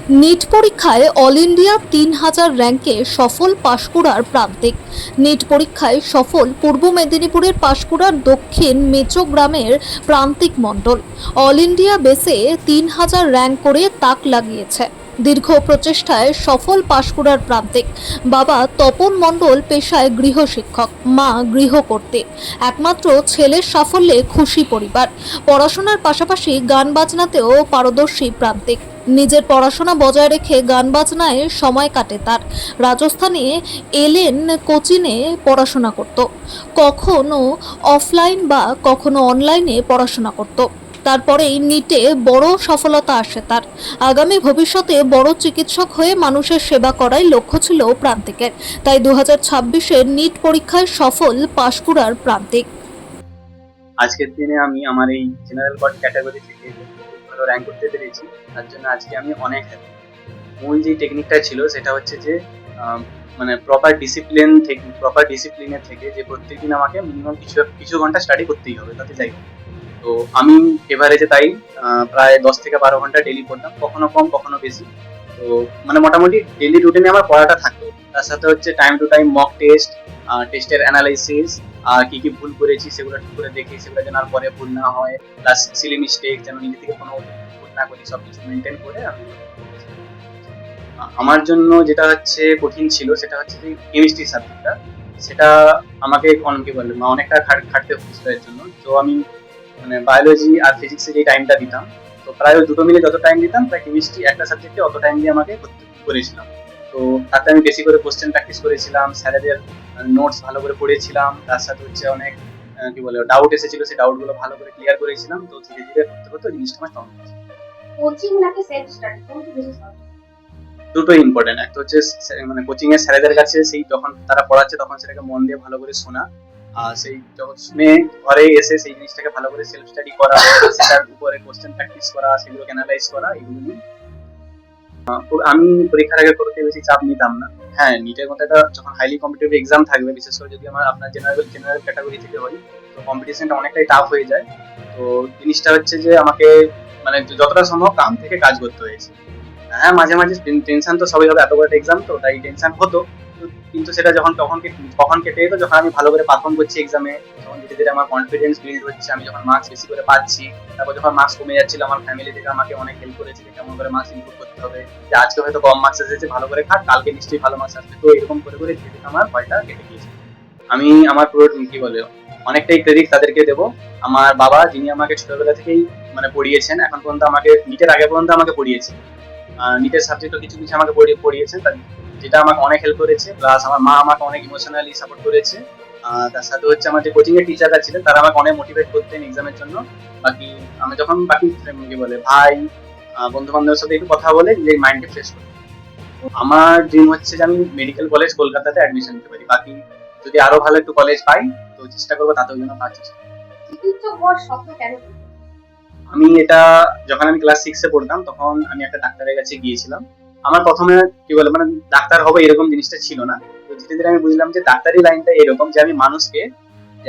NEET পরীক্ষায় all India ৩,০০০ র্যাঙ্কে সফল পাঁশকুড়ার প্রান্তিক। নিট পরীক্ষায় সফল পূর্ব মেদিনীপুরের পাঁশকুড়ার দক্ষিণ মেচো গ্রামের প্রান্তিক মণ্ডল অল ইন্ডিয়া বেসে ৩,০০০ র্যাঙ্ক করে তাক লাগিয়েছে। দীর্ঘ প্রচেষ্টায় সফল পাঁশকুড়ার প্রান্তিক। বাবা তপন মণ্ডল পেশায় গৃহশিক্ষক, মা গৃহকর্ত্রী। একমাত্র ছেলের সাফল্যে খুশি পরিবার। পড়াশোনার পাশাপাশি গান বাজনাতেও পারদর্শী প্রান্তিক। নিজের পড়াশোনা বজায় রেখে গান বাজনায় সময় কাটে তার। রাজস্থানে এলেন কোচিনে পড়াশোনা করত, কখনো অফলাইন বা কখনো অনলাইনে পড়াশোনা করত। তারপরেই নিটে বড় সফলতা আসে তার। আগামী ভবিষ্যতে বড় চিকিৎসক হয়ে মানুষের সেবা করাই লক্ষ্য ছিল প্রান্তিকের। তাই 2026-এর নিট পরীক্ষায় সফল পাঁশকুড়ার প্রান্তিক। আজকের দিনে আমি আমার এই জেনারেল ওয়ার্ড ক্যাটাগরি থেকে ভালো র্যাঙ্ক করতে পেরেছি, তার জন্য আজকে আমি অনেক হ্যাপি। মূল যে টেকনিকটা ছিল সেটা হচ্ছে যে মানে প্রপার ডিসিপ্লিনের থেকে যে প্রত্যেকদিন আমাকে মিনিমাম কিছু ঘন্টা স্টাডি করতেই হবে, তাতে যাই হোক। তো আমি এভারেজে তাই প্রায় 10 থেকে 12 ঘন্টা ডেলি পড়তাম, কখনো কম কখনো বেশি। তো মানে মোটামুটি ডেলি রুটিনে আমার পড়াটা থাকতো। তার সাথে হচ্ছে time to time mock test, টেস্টের অ্যানালাইসিস, আর কি কি ভুল করেছি সেগুলো ঠিক করে দেখি, সেগুলো যেন আর পরে ভুল না হয়, প্লাস সিলি মিস্টেক যেন নিজে থেকে কোনো ভুল না করি, সবকিছু মেনটেন করে আমি আমার জন্য যেটা হচ্ছে কঠিন ছিল সেটা হচ্ছে যে কেমিস্ট্রি সাবজেক্টটা। সেটা আমাকে কি বলে অনেকটা খাটতে হচ্ছিল এর জন্য। তো আমি মানে বায়োলজি আর ফিজিক্সে যে টাইমটা দিতাম, তো প্রায় ওই দুটো মিলে যত টাইম দিতাম প্রায় কেমিস্ট্রি একটা সাবজেক্টে অত টাইম দিয়ে আমাকে করেছিলাম। তো তাতে আমি বেশি করে কোশ্চেন প্র্যাকটিস করেছিলাম, স্যারেদের নোটস ভালো করে পড়েছিলাম, তার সাথে হচ্ছে অনেক কি বলে ডাউট এসেছিল, সেই ডাউটগুলো ভালো করে ক্লিয়ার করেছিলাম। তো ধীরে ধীরে করতে করতে জিনিসটা আমার স্ট্রং হয়েছে। কোচিং নাকি সেলফ স্টাডি কোনটা বেশি সহজ? দুটোই ইম্পর্টেন্ট। একটা হচ্ছে মানে কোচিং এর স্যারেদের কাছে সেই যখন তারা পড়াচ্ছে তখন সেটাকে মন দিয়ে ভালো করে শোনা, আর সেই যখন শুনে ঘরে এসে সেই জিনিসটাকে ভালো করে সেলফ স্টাডি করা, সেটার উপরে কোশ্চেন প্র্যাকটিস করা, সেগুলোকে অ্যানালাইজ করা, এগুলো নিয়ে আমি পরীক্ষার আগে করতে বেশি চাপ নিতাম না। হ্যাঁ, নিটের মতো একটা যখন হাইলি কম্পিটিটিভ এক্সাম থাকবে, বিশেষ করে যদি আপনার জেনারেল ক্যাটাগরি থেকে হয়, তো কম্পিটিশনটা অনেকটাই টাফ হয়ে যায়। তো জিনিসটা হচ্ছে যে আমাকে মানে যতটা সম্ভব কাম থেকে কাজ করতে হয়েছে। হ্যাঁ, মাঝে মাঝে টেনশন তো সবাই হবে, এত বড় এক্সাম তো তাই টেনশন হতো। কিন্তু সেটা কখন কেটে যেত যখন আমি ভালো করে পারফর্ম করছি এক্সামে, যখন ধীরে ধীরে আমার কনফিডেন্স বিল্ড হচ্ছে, আমি যখন মার্কস বেশি করে পাচ্ছি। তারপর যখন মার্কস কমে যাচ্ছিল, আমার ফ্যামিলি থেকে আমাকে অনেক হেল্প করেছে যে কেমন করে মার্কস ইমপ্রুভ করতে হবে, যে আজকে হয়তো কম মার্কস এসেছে, ভালো করে খাট, কালকে নিশ্চয়ই ভালো মার্কস আসবে। তো এরকম করে করে ধীরে ধীরে আমার ভয়টা কেটে গিয়েছে। আমি আমার পুরো কি বলে অনেকটাই ক্রেডিট তাদেরকে দেবো। আমার বাবা, যিনি আমাকে ছোটবেলা থেকেই মানে পড়িয়েছেন, এখন পর্যন্ত আমাকে নিটের আগে পর্যন্ত আমাকে পড়িয়েছেন, নিটের সাবজেক্টও কিছু কিছু আমাকে পড়িয়েছেন, যেটা আমাকে অনেক হেল্প করেছে। প্লাস আমার মা আমাকে অনেক ইমোশনালি সাপোর্ট করেছে। তার সাথে হচ্ছে আমার যে কোচিং এর টিচাররা ছিলেন তারা আমাকে অনেক মোটিভেট করতেন এক্সামের জন্য। বাকি আমি যখন বাকি কি বলে ভাই, বন্ধু বান্ধবের সাথে একটু কথা বলে নিজের মাইন্ডকে ফ্রেশ করি। আমার ড্রিম হচ্ছে যে আমি মেডিকেল কলেজ কলকাতাতে অ্যাডমিশন নিতে পারি। বাকি যদি আরো ভালো একটু কলেজ পাই তো চেষ্টা করবো তাতেও যেন পাওয়ার চেষ্টা করি। চিকিৎসক হওয়ার স্বপ্ন কেন? আমি এটা যখন আমি ক্লাস 6 এ পড়তাম তখন আমি একটা ডাক্তারের কাছে গিয়েছিলাম। আমার প্রথমে কি বলে মানে ডাক্তার হবে এরকম জিনিসটা ছিল না। তো ধীরে ধীরে আমি বুঝলাম যে ডাক্তারি লাইনটা এরকম যে আমি মানুষকে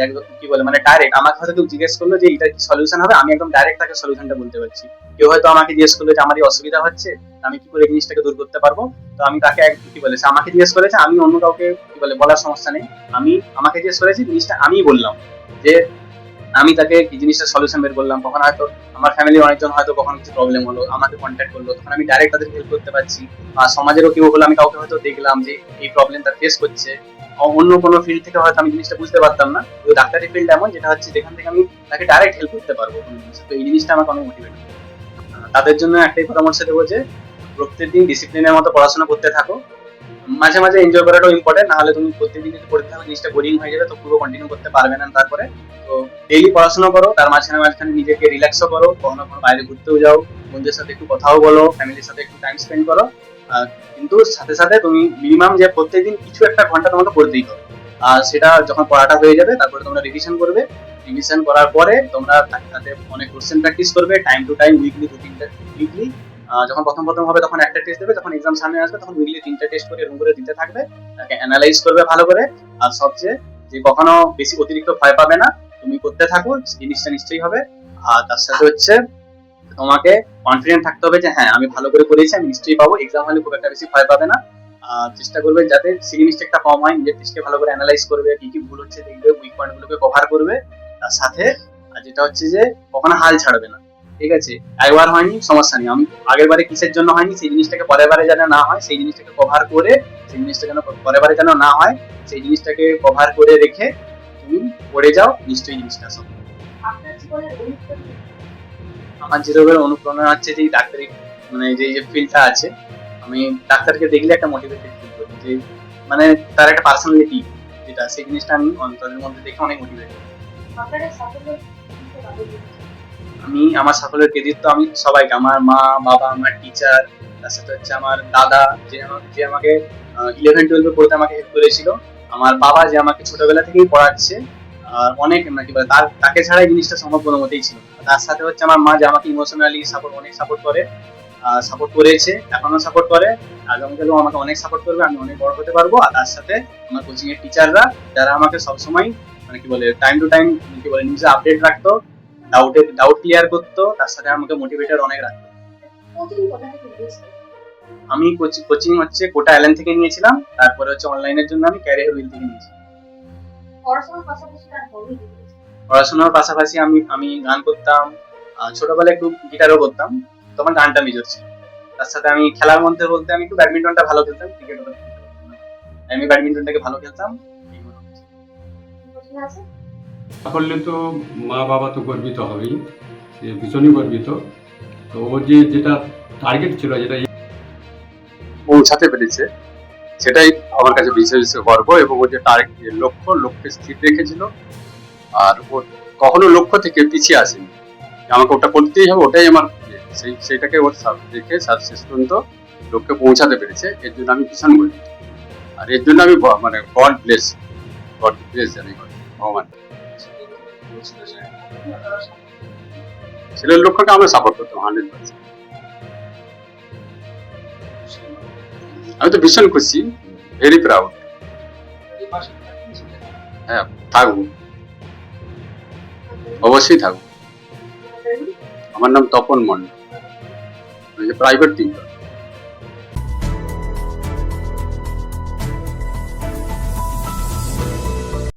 একদম কি বলে মানে ডাইরেক্ট আমাকে হয়তো কেউ জিজ্ঞেস করলো যে এটা কি সলিউশন হবে, আমি একদম ডাইরেক্ট তাকে সলিউশনটা বলতে পারছি। কেউ হয়তো আমাকে জিজ্ঞেস করলো যে আমার এই অসুবিধা হচ্ছে, আমি কি করে এই জিনিসটাকে দূর করতে পারবো, তো আমি তাকে কি বলে আমাকে জিজ্ঞেস করেছে, আমি অন্য কাউকে কি বলে বলার সমস্যা নেই। আমাকে জিজ্ঞেস করেছি, জিনিসটা আমি বললাম যে আমি তাকে কি জিনিসটা সলিউশন বের করলাম। তখন হয়তো আমার ফ্যামিলির অনেকজন হয়তো কখন কিছু প্রবলেম হলো আমাকে কন্ট্যাক্ট করলো, তখন আমি ডাইরেক্ট তাদের হেল্প করতে পারছি। আর সমাজেরও কেউ হলো, আমি কাউকে হয়তো দেখলাম যে এই প্রবলেম তার ফেস করছে, অন্য কোনো ফিল্ড থেকে হয়তো আমি জিনিসটা বুঝতে পারতাম না, তো ডাক্তারি ফিল্ড এমন যেটা হচ্ছে যেখান থেকে আমি তাকে ডাইরেক্ট হেল্প করতে পারবো কোনো জিনিস। তো এই জিনিসটা আমাকে অনেক মোটিভেট করে। তাদের জন্য একটাই পরামর্শ দেবো যে প্রত্যেকদিন ডিসিপ্লিনের মতো পড়াশোনা করতে থাকো। মাঝে মাঝে এনজয় করাটাও ইম্পর্টেন্ট, না হলে তুমি প্রত্যেকদিন যদি পড়তে থাকো জিনিসটা বোরিং হয়ে যাবে, তো পুরো কন্টিনিউ করতে পারবে না তারপরে। তো ডেইলি পড়াশোনা করো, তার মাঝখানে মাঝখানে নিজেকে রিল্যাক্সও করো, কখনো কখনো বাইরে ঘুরতেও যাও, বন্ধুদের সাথে একটু কথাও বলো, ফ্যামিলির সাথে একটু টাইম স্পেন্ড করো। কিন্তু সাথে সাথে তুমি মিনিমাম যে প্রত্যেকদিন কিছু একটা ঘন্টা তোমাকে পড়তেই হবে। আর সেটা যখন পড়াটা হয়ে যাবে তারপরে তোমরা রিভিশন করবে। রিভিশন করার পরে তোমরা তাতে অনেক কোশ্চেন প্র্যাকটিস করবে, টাইম টু টাইম উইকলি 2-3টা উইকলি। যখন প্রথম প্রথম হবে তখন একটা টেস্ট দেবে, যখন এক্সাম সামনে আসবে তখন উইকলি 3টা টেস্ট করে এরকম করে দিতে থাকবে, তাকে অ্যানালাইজ করবে ভালো করে। আর সবচেয়ে যে কখনো বেশি অতিরিক্ত ভয় পাবে না, তুমি করতে থাকো, জিনিসটা নিশ্চয়ই হবে। আর তার সাথে হচ্ছে তোমাকে কনফিডেন্ট থাকতে হবে যে হ্যাঁ আমি ভালো করে করেছি, আমি নিশ্চয়ই পাবো। এক্সাম হলে খুব একটা বেশি ভয় পাবে না। চেষ্টা করবে যাতে সিলি মিস্টেকটা কম হয়, নিজের টেস্টকে ভালো করে অ্যানালাইজ করবে, কি কি ভুল হচ্ছে দেখবে, উইক পয়েন্ট গুলোকে কভার করবে। তার সাথে যেটা হচ্ছে যে কখনো হাল ছাড়বে না, ঠিক আছে? একবার হয়নি সমস্যা নেই, আমি আগের বারে কিসের জন্য হয়নি সেই জিনিসটাকে পরের বারে যেন না হয়, সেই জিনিসটাকে কভার করে, সেই জিনিসটা যেন পরের বারে যেন না হয়, সেই জিনিসটাকে কভার করে রেখে তুমি পড়ে যাও, নিশ্চয়ই জিনিসটা সফল। আপনার জীবনের অনুপ্রেরণা আমার যেভাবে অনুপ্রেরণা হচ্ছে যে এই ডাক্তারি মানে যে ফিল্ডটা আছে, আমি ডাক্তারকে দেখলে একটা মোটিভেটেড ফিল করি, যে মানে তার একটা পার্সোনালিটি যেটা, সেই জিনিসটা আমি তাদের মধ্যে দেখে অনেক মোটিভেট। আপনার এই সাফল্য দিতে পারবেন? আমি আমার সাফল্যের ক্রেডিট তো আমি সবাইকে, আমার মা বাবা, আমার টিচার, তার সাথে হচ্ছে আমার দাদা যে আমাকে 11-12 পড়তে আমাকে হেল্প করেছিল, আমার বাবা যে আমাকে ছোটবেলা থেকেই পড়াচ্ছে, আর অনেক কি বলে তাকে ছাড়া এই জিনিসটা সম্ভব কোনো মতেই ছিল না। তার সাথে হচ্ছে আমার মা যে আমাকে ইমোশনালি অনেক সাপোর্ট করে, সাপোর্ট করেছে, এখনো সাপোর্ট করে, আগামীকালেও আমাকে অনেক সাপোর্ট করবে, আমি অনেক বড় হতে পারবো। আর তার সাথে আমার কোচিং এর টিচাররা যারা আমাকে সবসময় মানে কি বলে টাইম টু টাইম কি বলে নিউজে আপডেট রাখতো, ডাউট ক্লিয়ার করতো, তার সাথে আমাকে মোটিভেটেড অনেক রাখতো। কোচিং কোথা থেকে নিয়েছিলেন? আমি কোচিং হচ্ছে কোটা এলএন থেকে নিয়েছিলাম, তারপরে হচ্ছে অনলাইনের জন্য আমি ক্যারিয়ার উইল থেকে নিয়েছি। পড়াশোনার পাশাপাশি আর হবি কি? পড়াশোনার পাশাপাশি আমি গান করতাম, ছোটবেলায় একটু গিটারও করতাম, তখন গানটা মেজর ছিল। তার সাথে আমি খেলার মধ্যে বলতে আমি একটু ব্যাডমিন্টনটা ভালো খেলতাম, ক্রিকেট আমি ব্যাডমিন্টনটাকে ভালো খেলতাম। প্রশ্ন আছে? সাফল্যে তো মা বাবা তো গর্বিত হবেই, সে ভীষণই গর্বিত। তো ওর যেটা টার্গেট ছিল, যেটা পৌঁছাতে পেরেছে, সেটাই আমার কাছে বিশেষ গর্ব। এবং ওর যে লক্ষ্যে স্থির রেখেছিল, আর ওর কখনো লক্ষ্য থেকে পিছিয়ে আসেনি, আমাকে ওটা করতেই হবে, ওটাই আমার সেইটাকে ওর রেখে শেষ পর্যন্ত লক্ষ্যে পৌঁছাতে পেরেছে। এর জন্য আমি ভীষণ গর্বিত, আর এর জন্য আমি মানে গড ব্লেস জানি, ভগবান। ছেলের লক্ষ্যকে আমরা সাপোর্ট করতাম 100%। আমি তো ভীষণ খুশি, ভেরি প্রাউড। হ্যাঁ, থাকবো, অবশ্যই থাকবো। আমার নাম তপন মন্ডল, প্রাইভেট টিউটর।